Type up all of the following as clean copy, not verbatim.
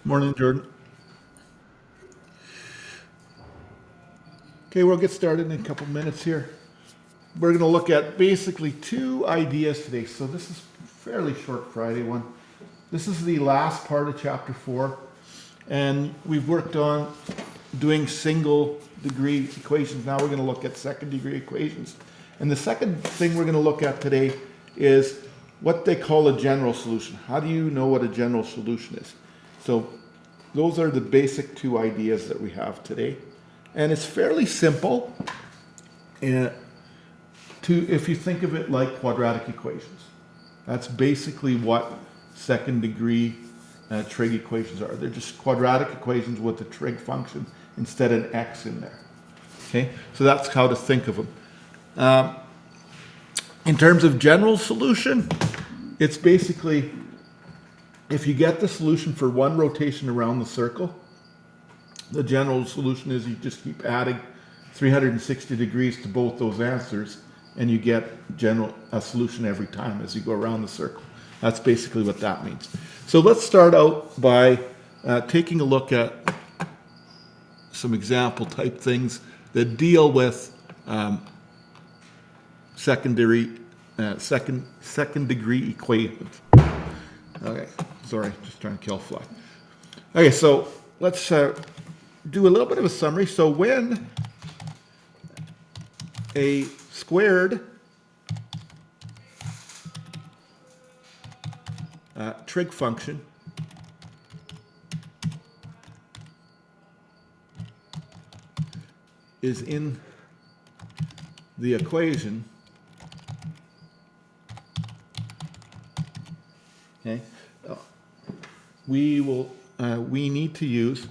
Morning, Jordan. Okay, we'll get started in a couple minutes here. We're going to look at basically two ideas today. So this is a fairly short Friday one. This is the last part of chapter 4, and we've worked on doing single degree equations. Now we're going to look at second degree equations. And the second thing we're going to look at today is what they call a general solution. How do you know what a general solution is? So those are the basic two ideas that we have today. And it's fairly simple if you think of it like quadratic equations. That's basically what second degree trig equations are. They're just quadratic equations with a trig function instead of an x in there. Okay, so that's how to think of them. In terms of general solution, it's basically if you get the solution for one rotation around the circle, the general solution is you just keep adding 360 degrees to both those answers and you get a solution every time as you go around the circle. That's basically what that means. So let's start out by taking a look at some example type things that deal with second degree equations. Okay, sorry, just trying to kill a fly. Okay, so let's do a little bit of a summary. So when a squared trig function is in the equation, okay, we need to use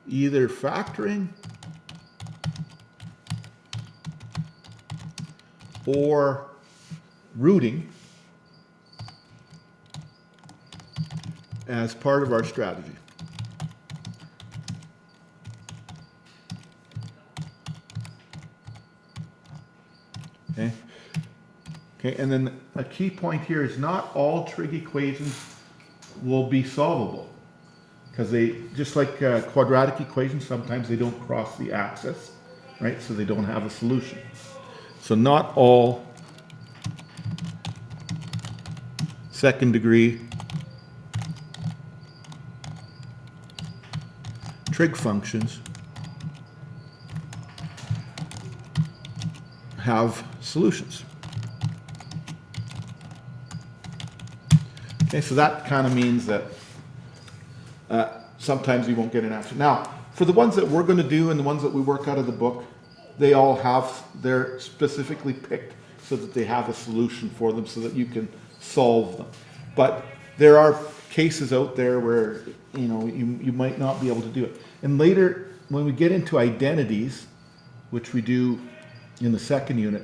either factoring or rooting as part of our strategy. Okay. Okay, and then a key point here is not all trig equations will be solvable, because they, just like quadratic equations, sometimes they don't cross the axis, right? So they don't have a solution. So not all second degree trig functions have solutions. Okay, so that kind of means that sometimes you won't get an answer. Now, for the ones that we're going to do and the ones that we work out of the book, they all have, they're specifically picked so that they have a solution for them so that you can solve them. But there are cases out there where, you might not be able to do it. And later, when we get into identities, which we do in the second unit,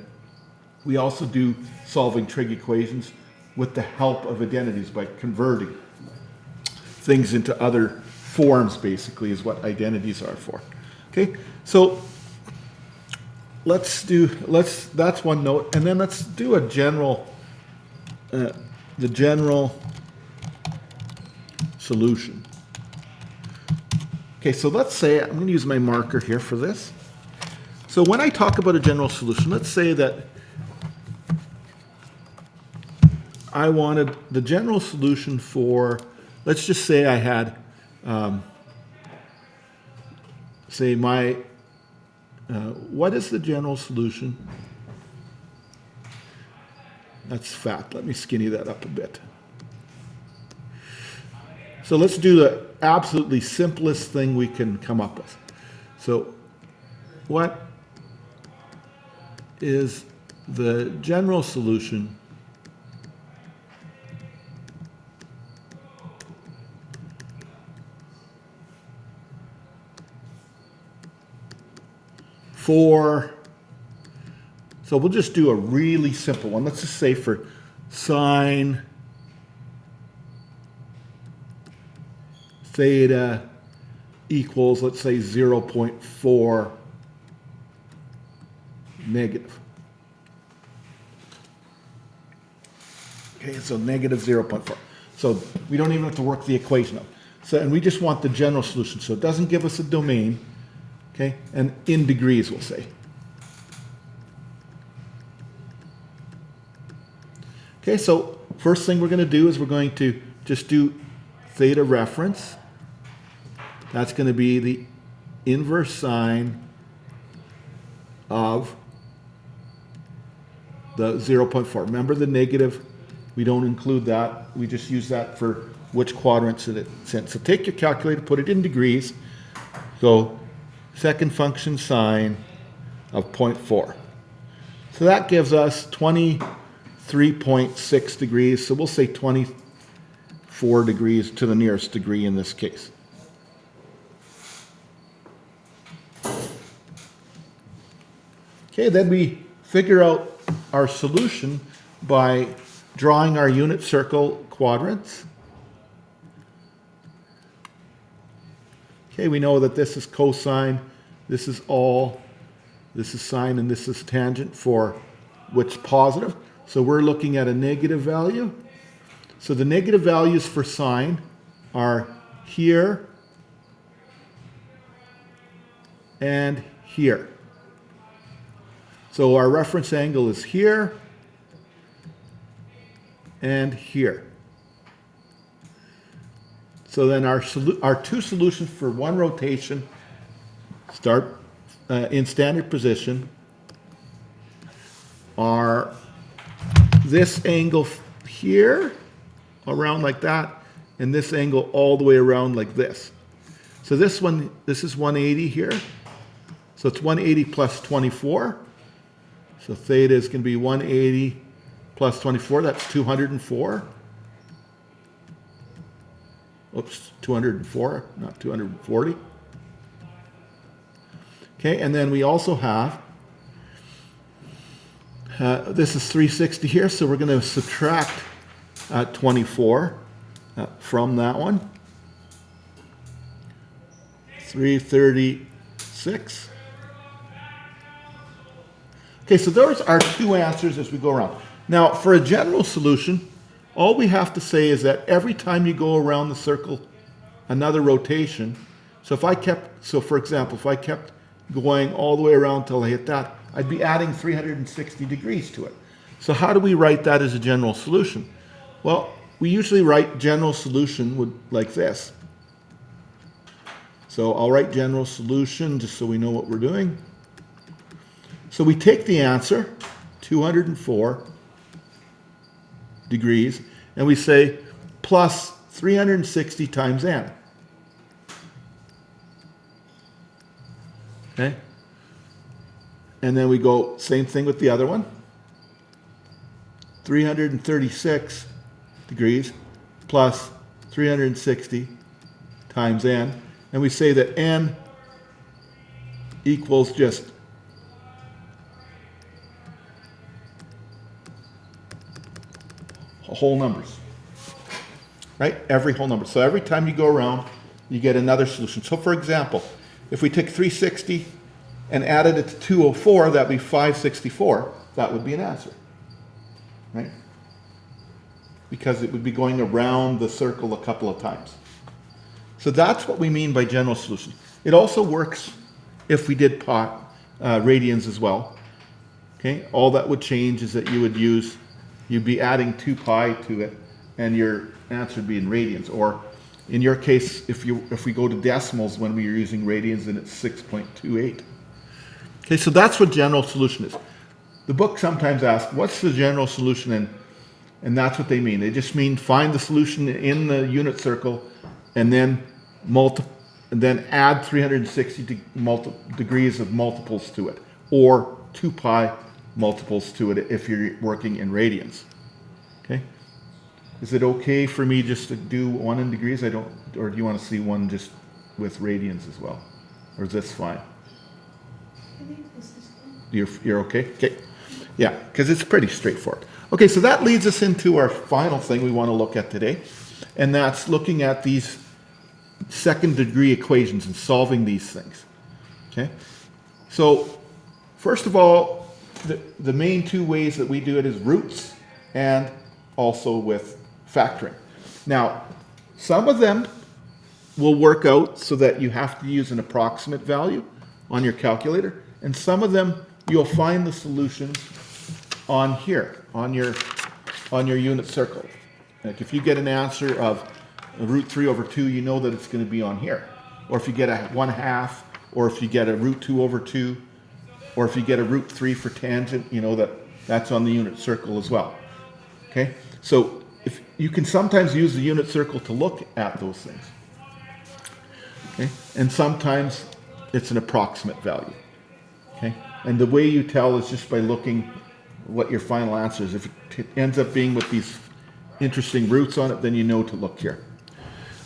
we also do solving trig equations with the help of identities by converting things into other forms, basically, is what identities are for. Okay, so that's one note, and then let's do the general solution. Okay, so let's say, I'm going to use my marker here for this. So when I talk about a general solution, let's say that I wanted the general solution for, let's just say I had, what is the general solution? That's fat. Let me skinny that up a bit. So let's do the absolutely simplest thing we can come up with. So what is the general solution so we'll just do a really simple one. Let's just say for sine theta equals, let's say, 0.4 negative. Okay, so negative 0.4. So we don't even have to work the equation out. So, and we just want the general solution. So it doesn't give us a domain, okay, and in degrees we'll say. Okay, so first thing we're going to do is we're going to just do theta reference. That's going to be the inverse sine of the 0.4. Remember the negative, we don't include that. We just use that for which quadrants it's in. So take your calculator, put it in degrees. So second function sine of 0.4. So that gives us 23.6 degrees. So we'll say 24 degrees to the nearest degree in this case. Okay, then we figure out our solution by drawing our unit circle quadrants. Okay, we know that this is cosine, this is sine, and this is tangent for which positive. So we're looking at a negative value. So the negative values for sine are here and here. So our reference angle is here and here. So then our two solutions for one rotation start in standard position are this angle here around like that, and this angle all the way around like this. So this is 180 here. So it's 180 plus 24. So theta is going to be 180 plus 24. That's 204. Oops, 204, not 240. Okay, and then we also have, this is 360 here, so we're going to subtract 24 from that one. 336. Okay, so those are two answers as we go around. Now, for a general solution, all we have to say is that every time you go around the circle, another rotation. So for example, if I kept going all the way around till I hit that, I'd be adding 360 degrees to it. So how do we write that as a general solution? Well, we usually write general solution like this. So I'll write general solution just so we know what we're doing. So we take the answer, 204 degrees, and we say plus 360 times n. Okay? And then we go, same thing with the other one. 336 degrees plus 360 times n. And we say that n equals just whole numbers, right? Every whole number. So every time you go around, you get another solution. So for example, if we took 360 and added it to 204, that'd be 564. That would be an answer, right? Because it would be going around the circle a couple of times. So that's what we mean by general solution. It also works if we did radians as well. Okay, all that would change is that you'd be adding 2 pi to it, and your answer would be in radians. Or in your case, if we go to decimals when we are using radians, then it's 6.28. Okay, so that's what general solution is. The book sometimes asks, what's the general solution? And that's what they mean. They just mean find the solution in the unit circle and then add 360 degrees of multiples to it, or 2 pi multiples to it if you're working in radians. Okay? Is it okay for me just to do one in degrees? Or do you want to see one just with radians as well? Or is this fine? I think this is fine. You're okay? Okay. Yeah, because it's pretty straightforward. Okay, so that leads us into our final thing we want to look at today, and that's looking at these second degree equations and solving these things. Okay? So, first of all, the main two ways that we do it is roots and also with factoring. Now, some of them will work out so that you have to use an approximate value on your calculator, and some of them you'll find the solutions on here, on your unit circle. Like if you get an answer of root 3 over 2, you know that it's going to be on here. Or if you get a 1/2, or if you get a root 2 over 2, or if you get a root 3 for tangent, you know that that's on the unit circle as well. Okay, so if you can sometimes use the unit circle to look at those things. Okay, and sometimes it's an approximate value. Okay, and the way you tell is just by looking what your final answer is. If it ends up being with these interesting roots on it, then you know to look here.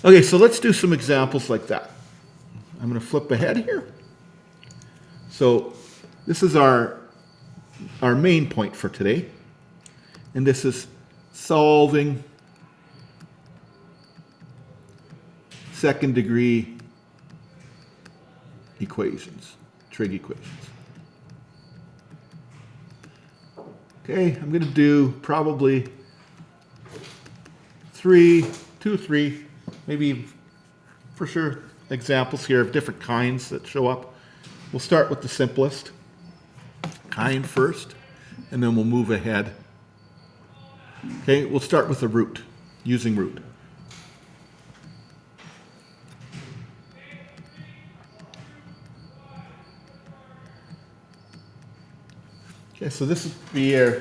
Okay, so let's do some examples like that. I'm going to flip ahead here. So this is our main point for today, and this is solving second degree equations, trig equations. Okay, I'm going to do probably 2 or 3, maybe for sure examples here of different kinds that show up. We'll start with the simplest kind first, and then we'll move ahead. Okay, we'll start with a root, using root. Okay, so this would be a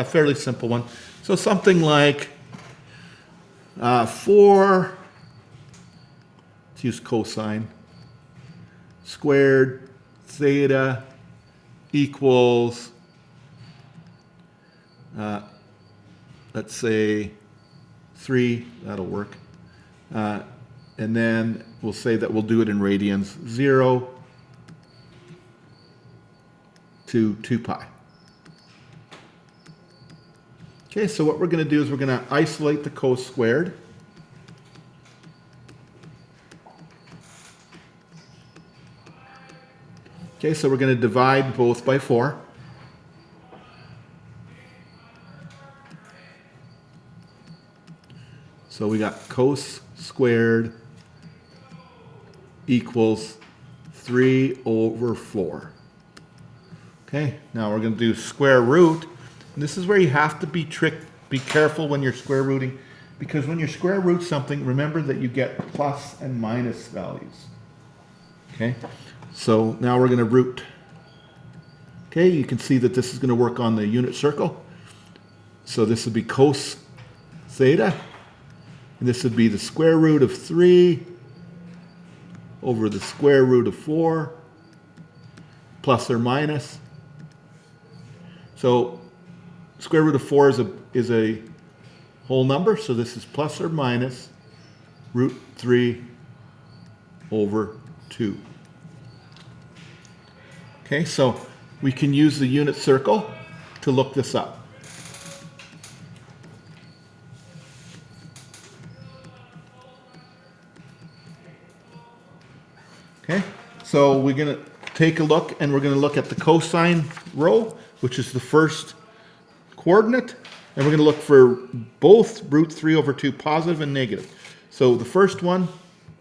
fairly simple one. So something like 4, let's use cosine, squared theta equals, let's say 3, that'll work. And then we'll say that we'll do it in radians, 0 to 2 pi. Okay, so what we're going to do is we're going to isolate the cos squared. Okay, so we're going to divide both by 4. So we got cos squared equals 3 over 4. Okay, now we're going to do square root. And this is where you have to be careful when you're square rooting, because when you square root something, remember that you get plus and minus values. Okay, so now we're going to root. Okay, you can see that this is going to work on the unit circle. So this would be cos theta, and this would be the square root of 3 over the square root of 4, plus or minus. So square root of 4 is a whole number, so this is plus or minus root 3 over 2. Okay, so we can use the unit circle to look this up. Okay, so we're going to take a look, and we're going to look at the cosine row, which is the first coordinate, and we're going to look for both root 3 over 2, positive and negative. So the first one,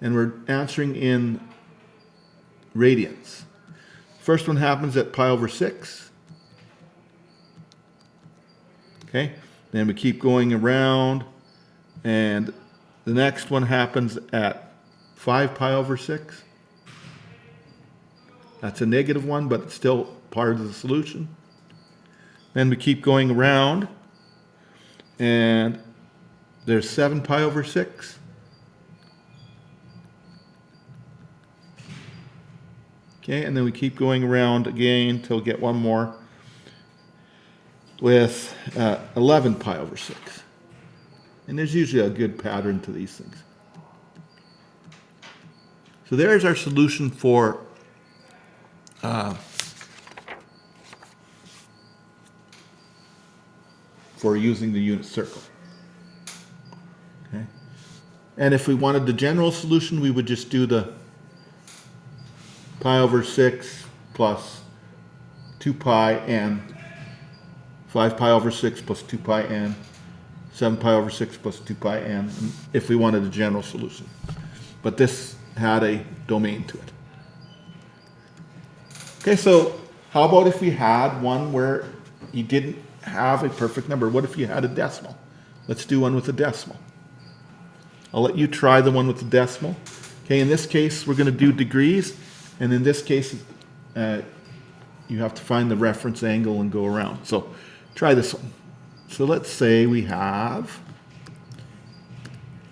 and we're answering in radians. First one happens at pi over 6. Okay, then we keep going around, and the next one happens at 5 pi over 6. That's a negative one, but it's still part of the solution. Then we keep going around, and there's 7 pi over 6. Okay, and then we keep going around again until we get one more with 11 pi over 6. And there's usually a good pattern to these things. So there's our solution for using the unit circle. Okay, and if we wanted the general solution, we would just do the pi over 6 plus 2 pi n, 5 pi over 6 plus 2 pi n, 7 pi over 6 plus 2 pi n, if we wanted a general solution. But this had a domain to it. Okay, so how about if we had one where you didn't have a perfect number? What if you had a decimal? Let's do one with a decimal. I'll let you try the one with the decimal. Okay, in this case, we're going to do degrees, and in this case, you have to find the reference angle and go around. So try this one. So let's say we have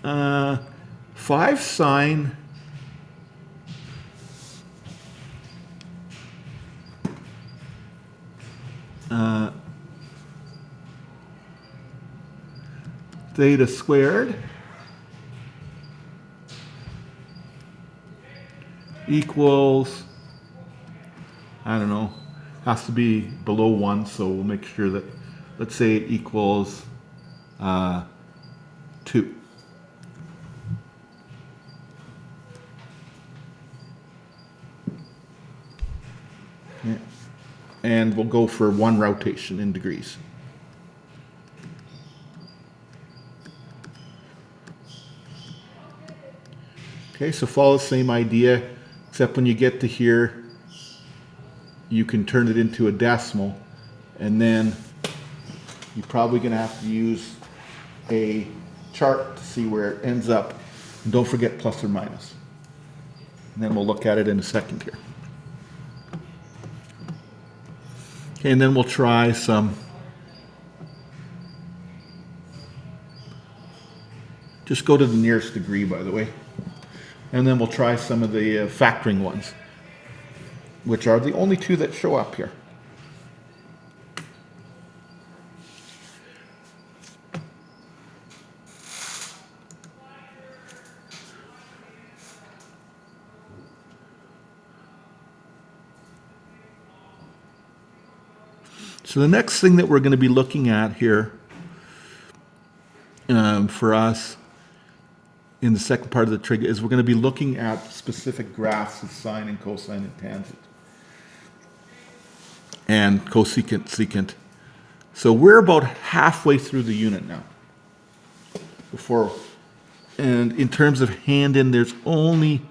5 sine theta squared equals, I don't know, has to be below 1, so we'll make sure that, let's say it equals 2. Yeah. And we'll go for 1 rotation in degrees. Okay, so follow the same idea, except when you get to here, you can turn it into a decimal, and then you're probably going to have to use a chart to see where it ends up. And don't forget plus or minus. And then we'll look at it in a second here. Okay, and then we'll try some. Just go to the nearest degree, by the way. And then we'll try some of the factoring ones, which are the only 2 that show up here. So the next thing that we're going to be looking at here for us in the second part of the trig is we're going to be looking at specific graphs of sine and cosine and tangent and cosecant, secant. So we're about halfway through the unit now. And in terms of hand-in, there's only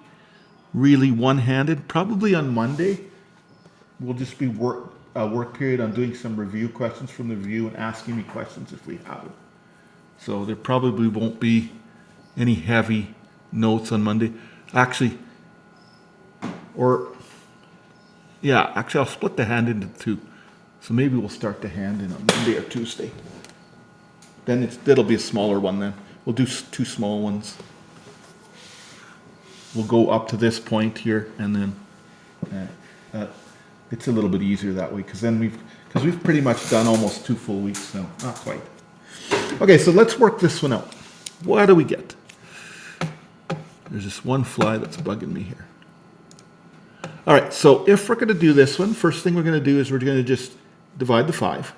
really one-handed. Probably on Monday, we'll just be a work period on doing some review questions from the review and asking me questions if we have it. So there probably won't be any heavy notes on Monday. Actually, I'll split the hand into 2. So maybe we'll start the hand in on Monday or Tuesday. Then it'll be a smaller one then. We'll do 2 small ones. We'll go up to this point here, and then it's a little bit easier that way because we've pretty much done almost 2 full weeks now. Not quite. Okay, so let's work this one out. What do we get? There's this one fly that's bugging me here. All right, so if we're going to do this one, first thing we're going to do is we're going to just divide the 5.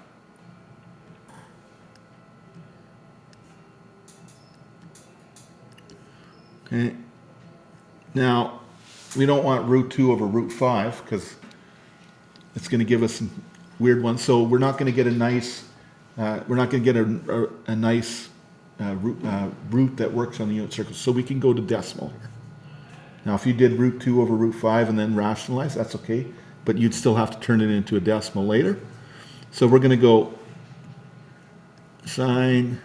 Okay. Now, we don't want root 2 over root 5 because it's going to give us some weird ones. So we're not going to get a nice, root that works on the unit circle. So we can go to decimal here. Now, if you did root 2 over root 5 and then rationalize, that's okay. But you'd still have to turn it into a decimal later. So we're going to go sine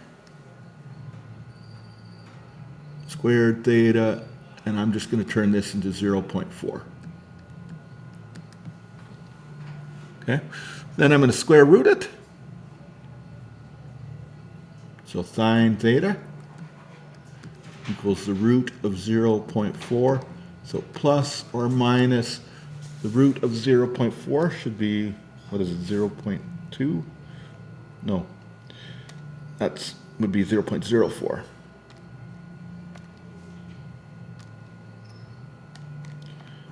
squared theta, and I'm just going to turn this into 0.4. Okay. Then I'm going to square root it. So sine theta equals the root of 0.4. So plus or minus the root of 0.4 should be, what is it, 0.2? No, that would be 0.04.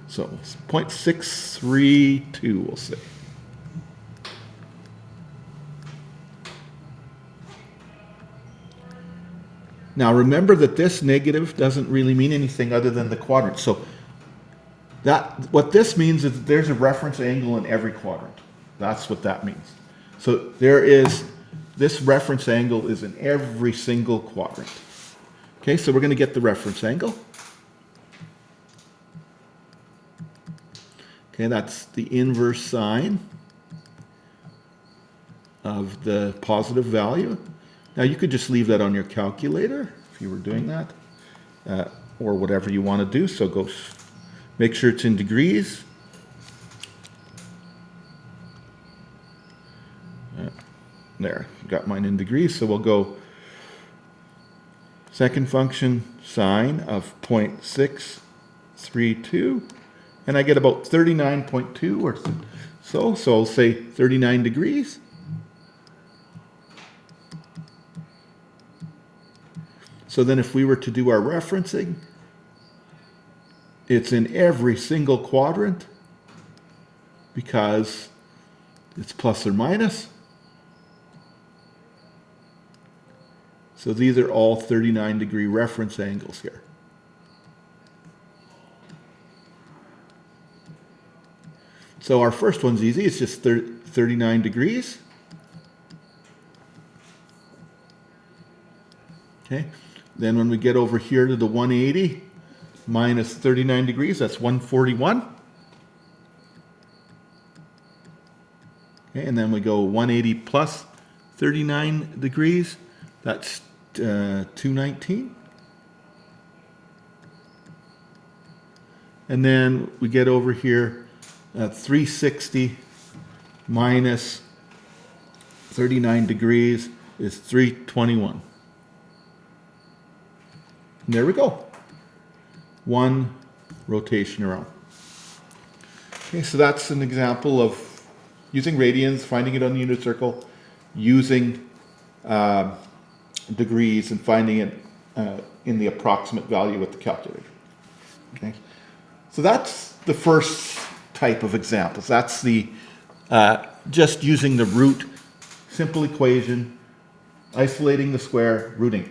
So 0.632, we'll say. Now remember that this negative doesn't really mean anything other than the quadrant. So what this means is that there's a reference angle in every quadrant. That's what that means. So there is this reference angle is in every single quadrant. Okay, so we're going to get the reference angle. Okay, that's the inverse sine of the positive value. Now you could just leave that on your calculator if you were doing that, or whatever you want to do. So go make sure it's in degrees. There, got mine in degrees, so we'll go second function sine of 0.632, and I get about 39.2 or so, so I'll say 39 degrees. So then if we were to do our referencing, it's in every single quadrant because it's plus or minus. So these are all 39-degree reference angles here. So our first one's easy. It's just 39 degrees. Okay. Then when we get over here to the 180 minus 39 degrees, that's 141. Okay. And then we go 180 plus 39 degrees. That's 219. And then we get over here, 360 minus 39 degrees is 321. And there we go. One rotation around. Okay, so that's an example of using radians, finding it on the unit circle, using degrees and finding it in the approximate value with the calculator. Okay, so that's the first type of examples. That's the just using the root, simple equation, isolating the square, rooting.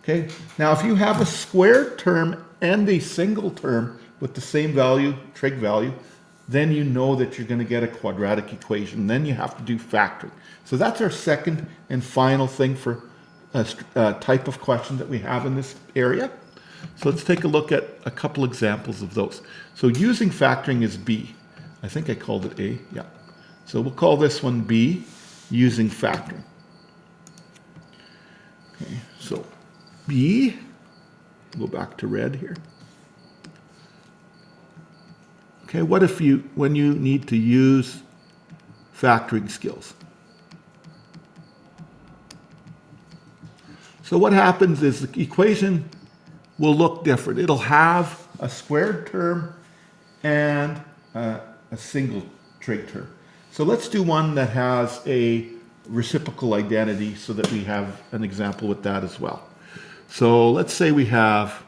Okay, now if you have a squared term and a single term with the same value, trig value, then you know that you're going to get a quadratic equation. Then you have to do factoring. So that's our second and final thing for a type of question that we have in this area. So let's take a look at a couple examples of those. So using factoring is B. I think I called it A, yeah. So we'll call this one B, using factoring. Okay, so B, go back to red here. Okay, what if when you need to use factoring skills? So what happens is the equation will look different. It'll have a squared term and a single trig term. So let's do one that has a reciprocal identity so that we have an example with that as well. So let's say we have,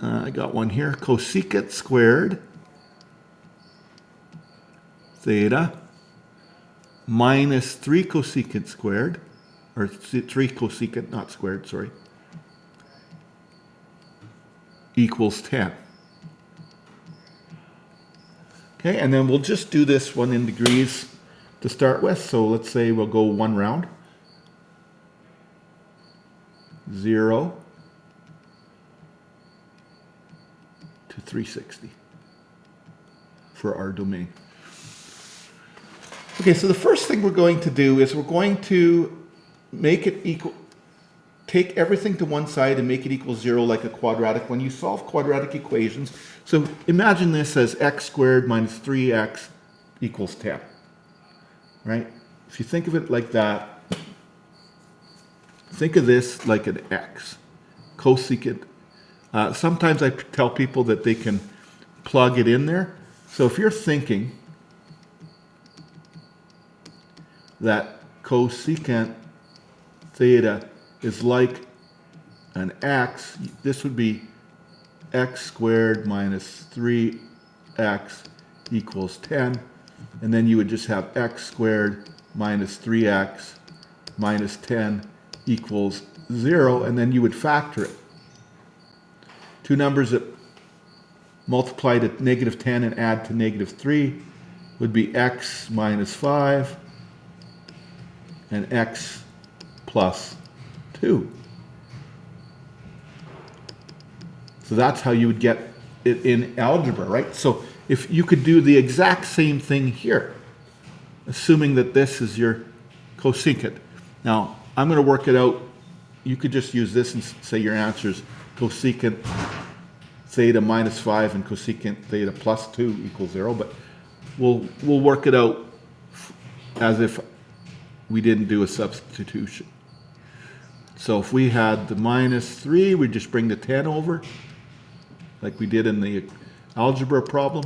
I got one here, cosecant squared theta minus 3 cosecant squared, or 3 cosecant, not squared, sorry, equals 10. Okay, and then we'll just do this one in degrees to start with. So let's say we'll go one round. 0 to 360 for our domain. Okay, so the first thing we're going to do is we're going to make it equal, take everything to one side and make it equal 0 like a quadratic when you solve quadratic equations. So imagine this as x squared minus 3x equals 10, right? If you think of it like that, think of this like an x, cosecant. Sometimes I tell people that they can plug it in there. So if you're thinking that cosecant theta is like an x, this would be x squared minus 3x equals 10. And then you would just have x squared minus 3x minus 10 equals 0. And then you would factor it. Two numbers that multiply to negative 10 and add to negative 3 would be x minus 5 and x plus 2. So that's how you would get it in algebra, right? So if you could do the exact same thing here, assuming that this is your cosecant. Now, I'm going to work it out. You could just use this and say your answer is cosecant theta minus 5 and cosecant theta plus 2 equals 0, but we'll work it out as if we didn't do a substitution. So if we had the minus 3, we just bring the 10 over, like we did in the algebra problem.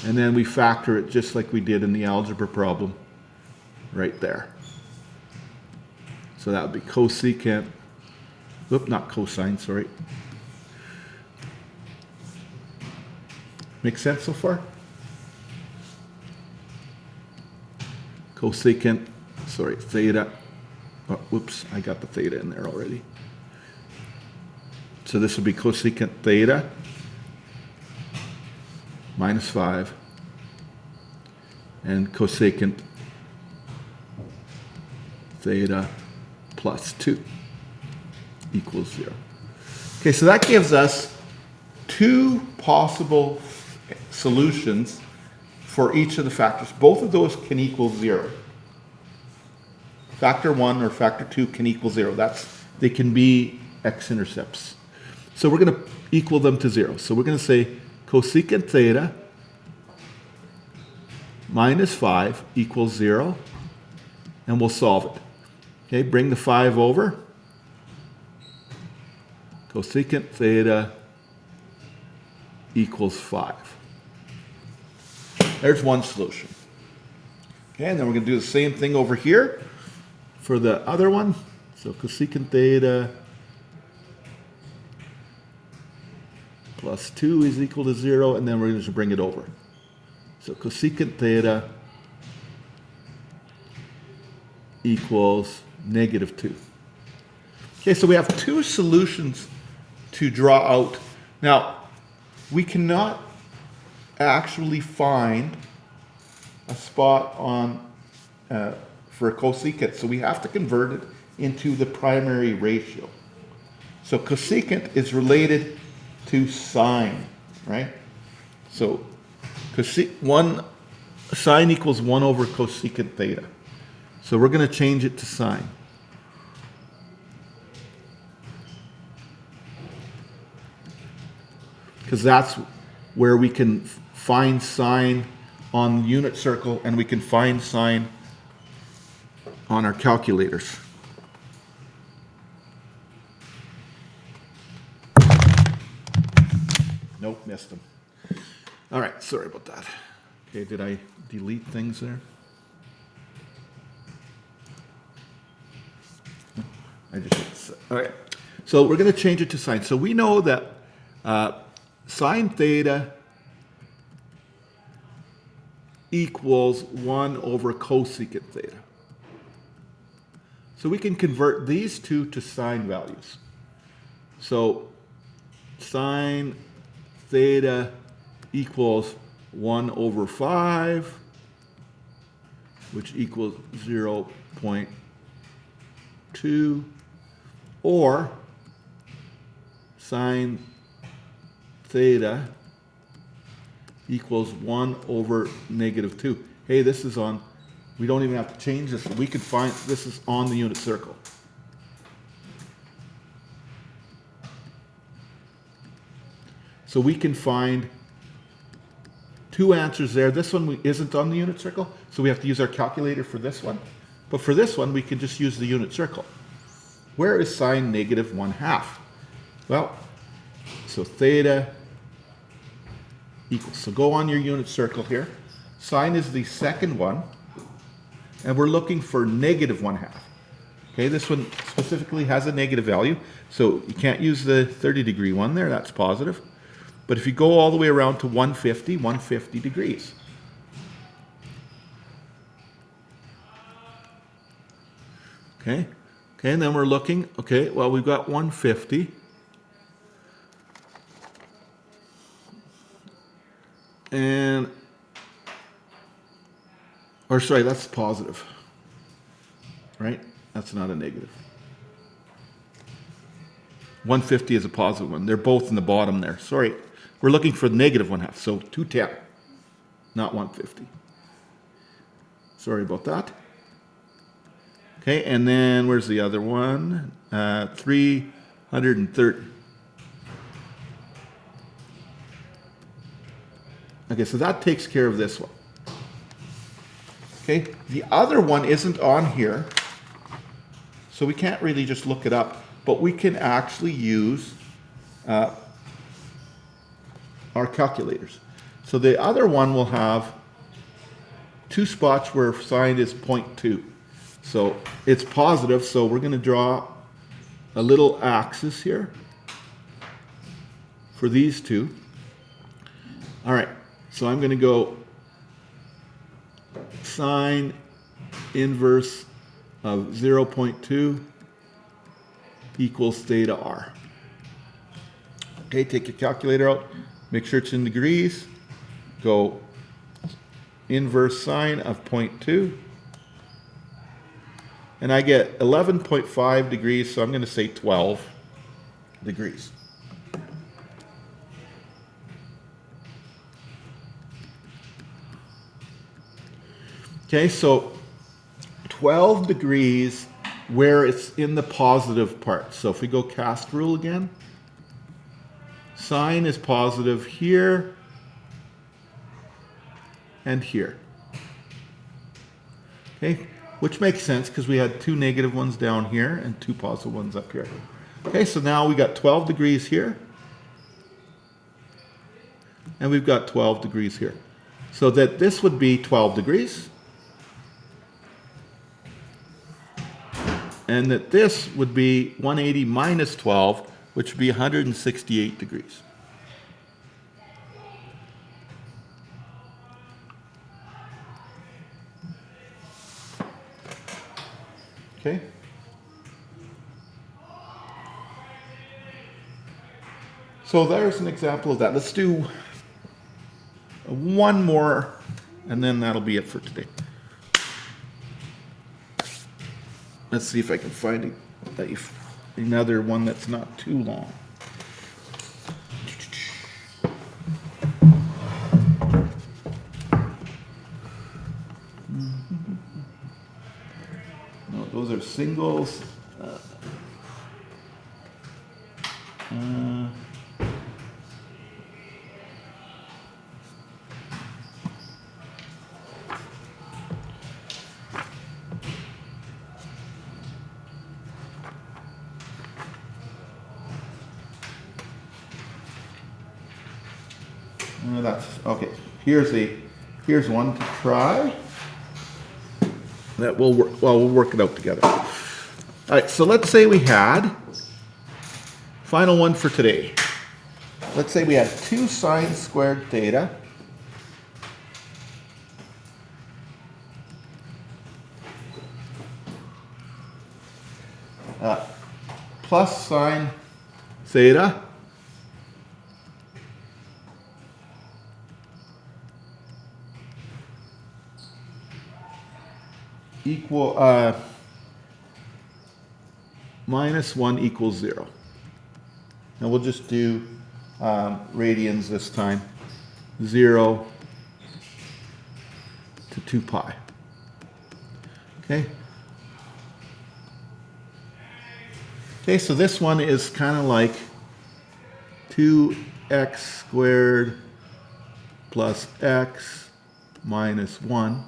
And then we factor it just like we did in the algebra problem right there. So that would be cosecant, not cosine, sorry. Make sense so far? Cosecant, sorry, theta. Oh, whoops, I got the theta in there already. So this would be cosecant theta minus 5 and cosecant theta plus 2 equals 0. Okay, so that gives us two possible solutions for each of the factors. Both of those can equal 0. Factor 1 or factor 2 can equal 0. They can be x-intercepts. So we're going to equal them to 0. So we're going to say cosecant theta minus 5 equals 0, and we'll solve it. Okay, bring the 5 over. Cosecant theta equals 5. There's one solution. Okay, and then we're going to do the same thing over here for the other one. So cosecant theta plus 2 is equal to 0, and then we're going to bring it over. So cosecant theta equals negative 2. Okay, so we have two solutions to draw out. Now, we cannot actually find a spot on for a cosecant, so we have to convert it into the primary ratio. So cosecant is related to sine, right? So sine equals 1 over cosecant theta. So we're going to change it to sine. Because that's where we can find sine on the unit circle, and we can find sine on our calculators. Nope, missed them. All right, sorry about that. Okay, did I delete things there? I just hit, all right. So we're going to change it to sine. So we know that sine theta equals 1 over cosecant theta. So we can convert these two to sine values. So sine theta equals 1 over 5, which equals 0.2, or sine theta equals 1 over negative 2. Hey, this is on, we don't even have to change this. We could find, this is on the unit circle. So we can find two answers there. This one isn't on the unit circle, so we have to use our calculator for this one. But for this one, we can just use the unit circle. Where is sine negative 1/2? Well, so theta equals, so go on your unit circle here. Sine is the second one, and we're looking for negative 1/2. Okay, this one specifically has a negative value, so you can't use the 30-degree one there, that's positive. But if you go all the way around to 150 degrees. Okay, and then we're looking, okay, well, we've got 150. And, or sorry, that's positive. right? That's not a negative. 150 is a positive one. They're both in the bottom there. Sorry, we're looking for the negative 1/2, so 210, not 150. Sorry about that. Okay, and then where's the other one? 330. Okay, so that takes care of this one. Okay, the other one isn't on here, so we can't really just look it up, but we can actually use our calculators. So the other one will have 2 spots where sine is 0.2. So it's positive, so we're going to draw a little axis here for these two. All right, so I'm going to go sine inverse of 0.2 equals theta r. Okay, take your calculator out, make sure it's in degrees, go inverse sine of 0.2, and I get 11.5 degrees, so I'm going to say 12 degrees. Okay, so 12 degrees where it's in the positive part. So if we go cast rule again, sine is positive here and here. Okay, which makes sense because we had 2 negative ones down here and 2 positive ones up here. Okay, so now we got 12 degrees here, and we've got 12 degrees here. So that this would be 12 degrees, and that this would be 180 minus 12, which would be 168 degrees. Okay? So there's an example of that. Let's do one more, and then that'll be it for today. Let's see if I can find another one that's not too long. No, those are singles. That's okay. Here's one to try. That will work. Well, we'll work it out together. All right. So let's say we had final one for today. Let's say we had 2 sine squared theta plus sine theta equal minus 1 equals 0. And we'll just do radians this time. 0 to 2 pi. Okay? Okay, so this one is kind of like 2x squared plus x minus 1.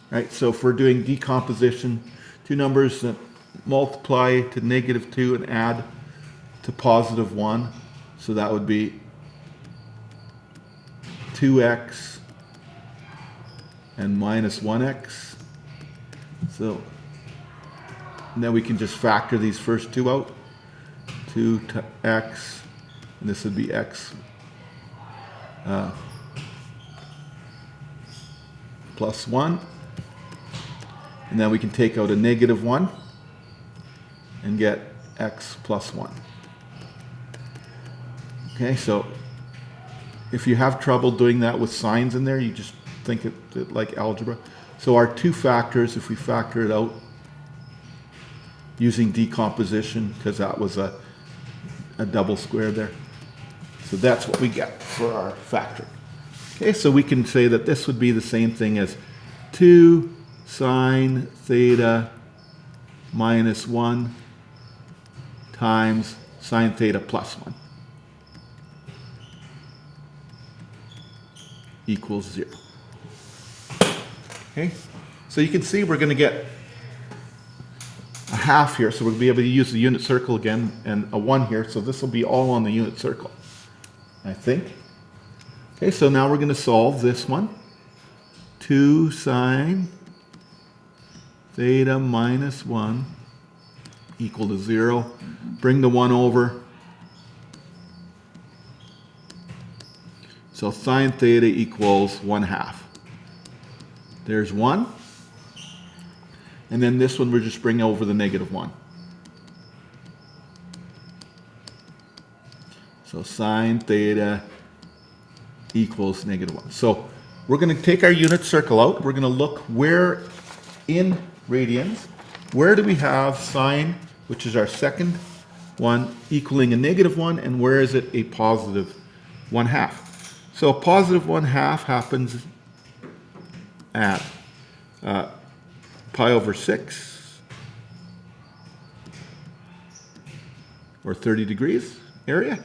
Right, so if we're doing decomposition, 2 numbers that multiply to -2 and add to +1, so that would be 2x and minus 1x. So and then we can just factor these first 2 out. 2 to x, and this would be x plus 1. And then we can take out a -1 and get x plus 1. Okay, so if you have trouble doing that with signs in there, you just think it like algebra. So our two factors, if we factor it out using decomposition, because that was a double square there. So that's what we get for our factor. Okay, so we can say that this would be the same thing as 2 sine theta minus 1 times sine theta plus 1 equals 0. Okay, so you can see we're going to get a half here, so we'll be able to use the unit circle again, and a 1 here, so this will be all on the unit circle, I think. Okay, so now we're going to solve this one. 2 sine theta minus 1 equal to 0. Bring the 1 over. So sine theta equals 1/2. There's 1. And then this one we're just bringing over the negative 1. So sine theta equals negative 1. So we're going to take our unit circle out. We're going to look where in radians, where do we have sine, which is our second one, equaling a negative 1, and where is it a positive 1/2? So a positive 1/2 happens at pi over 6 or 30 degrees area.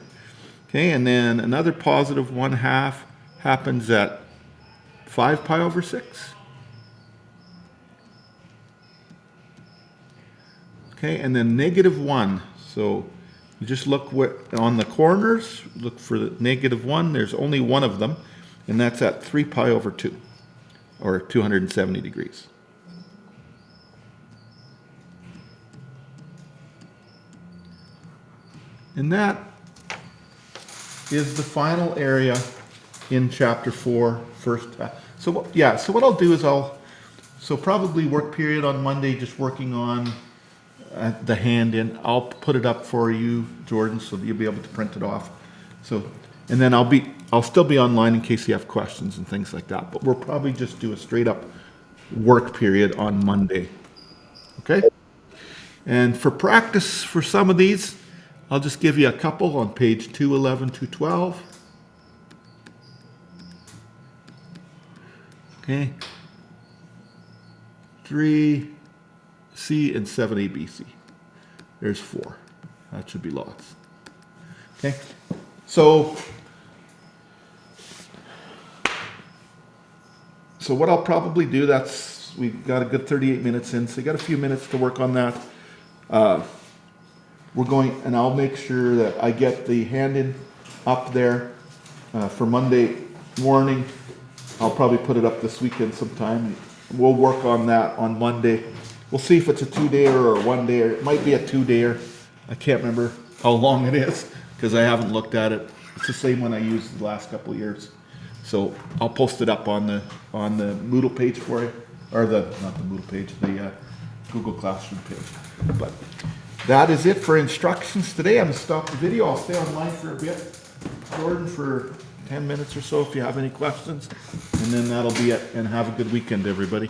Okay, and then another positive 1/2 happens at 5 pi over 6. Okay, and then negative 1. So you just look on the corners, look for the negative 1. There's only one of them, and that's at 3 pi over 2, or 270 degrees. And that is the final area in chapter 4, first half. So what I'll do is so probably work period on Monday, just working on the hand in. I'll put it up for you, Jordan, so that you'll be able to print it off. So, and then I'll still be online in case you have questions and things like that, but we'll probably just do a straight up work period on Monday. Okay? And for practice for some of these, I'll just give you a couple on page 211, 212. Okay. 3C and 7ABC. There's 4. That should be lots. Okay. So what I'll probably do, we've got a good 38 minutes in, so you got a few minutes to work on that. And I'll make sure that I get the hand in up there for Monday morning. I'll probably put it up this weekend sometime. We'll work on that on Monday. We'll see if it's a 2-dayer or a 1-dayer. It might be a 2-dayer. I can't remember how long it is because I haven't looked at it. It's the same one I used the last couple of years. So I'll post it up on the Moodle page for you, or not the Moodle page, the Google Classroom page. But that is it for instructions today. I'm going to stop the video. I'll stay online for a bit, Jordan, for 10 minutes or so if you have any questions. And then that'll be it. And have a good weekend, everybody.